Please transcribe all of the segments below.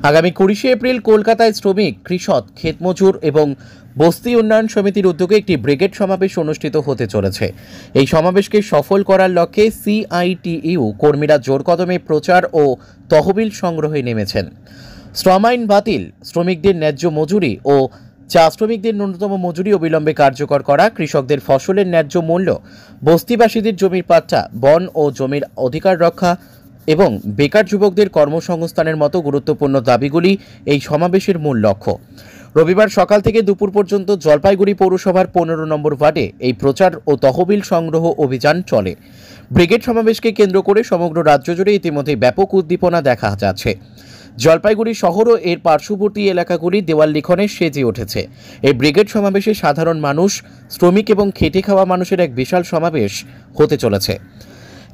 আগামী ২০শে এপ্রিল কলকাতায় শ্রমিক, কৃষক, ক্ষেতমজুর এবং বস্তি উন্নয়ন সমিতির উদ্যোগে একটি ব্রিগেড সমাবেশ অনুষ্ঠিত হতে চলেছে। এই সমাবেশকে সফল করার লক্ষ্যে সিআইটিইউ কর্মীরা জোর কদমে প্রচার ও তহবিল সংগ্রহে নেমেছেন। শ্রম আইন বাতিল, শ্রমিকদের ন্যায্য মজুরি ও চা শ্রমিকদের ন্যূনতম মজুরি অবিলম্বে কার্যকর করা, কৃষকদের ফসলের ন্যায্য মূল্য, বস্তিবাসীদের জমির পাট্টা, বন ও জমির অধিকার রক্ষা এবং বেকার যুবকদের কর্মসংস্থানের মতো গুরুত্বপূর্ণ দাবিগুলি এই সমাবেশের মূল লক্ষ্য। রবিবার সকাল থেকে দুপুর পর্যন্ত জলপাইগুড়ি পৌরসভার ১৫ নম্বর ওয়ার্ডে এই প্রচার ও তহবিল সংগ্রহ অভিযান চলে। ব্রিগেড সমাবেশকে কেন্দ্র করে সমগ্র রাজ্য জুড়ে ইতিমধ্যে ব্যাপক উদ্দীপনা দেখা যাচ্ছে। জলপাইগুড়ি শহর ও এর পার্শ্ববর্তী এলাকাগুলি দেওয়াল লিখনে সেজে উঠেছে। এই ব্রিগেড সমাবেশে সাধারণ মানুষ, শ্রমিক এবং খেটে খাওয়া মানুষের এক বিশাল সমাবেশ হতে চলেছে।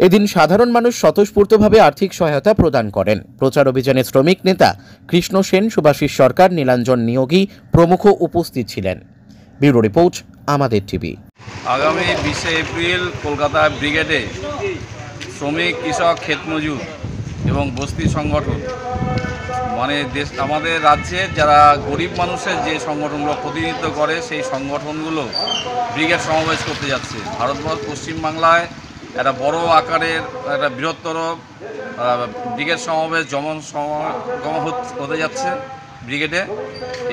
এদিন সাধারণ মানুষ স্বতঃস্ফূর্তভাবে আর্থিক সহায়তা প্রদান করেন। প্রচার অভিযানে শ্রমিক নেতা কৃষ্ণ সেন, সুভাষিস সরকার, নীলাঞ্জন নিয়োগী প্রমুখ উপস্থিত ছিলেন। ব্যুরো রিপোর্ট, আমাদের টিভি। আগামী 20শে এপ্রিল কলকাতা ব্রিগেডে শ্রমিক, কৃষক, ক্ষেতমজুর এবং বস্তি সংগঠন মানে আমাদের রাজ্যের যারা গরিব মানুষের যে সংগঠনগুলো প্রতিনিধিত্ব করে সেই সংগঠনগুলো ব্রিগেড সমাবেশ করতে যাচ্ছে। ভারতবর্ষ, পশ্চিমবাংলায় একটা বড় আকারের একটা বৃহত্তর ব্রিগেড সমাবেশ হতে যাচ্ছে ব্রিগেডে।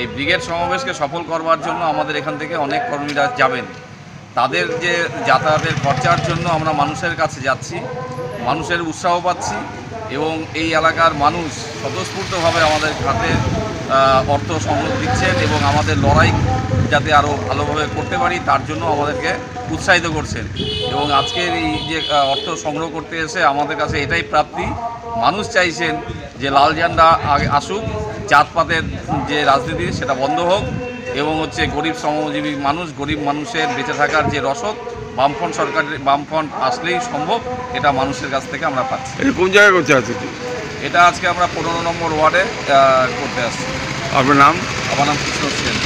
এই ব্রিগেড সমাবেশকে সফল করবার জন্য আমাদের এখান থেকে অনেক কর্মীরা যাবেন। তাদের যে যাতায়াতের খরচার জন্য আমরা মানুষের কাছে যাচ্ছি, মানুষের উৎসাহ পাচ্ছি এবং এই এলাকার মানুষ স্বতঃস্ফূর্তভাবে আমাদের হাতে অর্থ সংগ্রহ দিচ্ছেন এবং আমাদের লড়াই যাতে আরও ভালোভাবে করতে পারি তার জন্য আমাদেরকে উৎসাহিত করছেন। এবং আজকের এই যে অর্থ সংগ্রহ করতে এসে আমাদের কাছে এটাই প্রাপ্তি, মানুষ চাইছেন যে লাল ঝান্ডা আগে আসুক, জাতপাতের যে রাজনীতি সেটা বন্ধ হোক এবং গরিব শ্রমজীবী মানুষ, গরিব মানুষের বেঁচে থাকার যে রসদ বামফ্রন্ট সরকারের বামফ্রন্ট আসলেই সম্ভব, এটা মানুষের কাছ থেকে আমরা পাচ্ছি। কোন জায়গায় করতে আছে? এটা আজকে আমরা 15 নম্বর ওয়ার্ডে করতে আসছি। আপনার নাম? আমার নাম কৃষ্ণ সেন।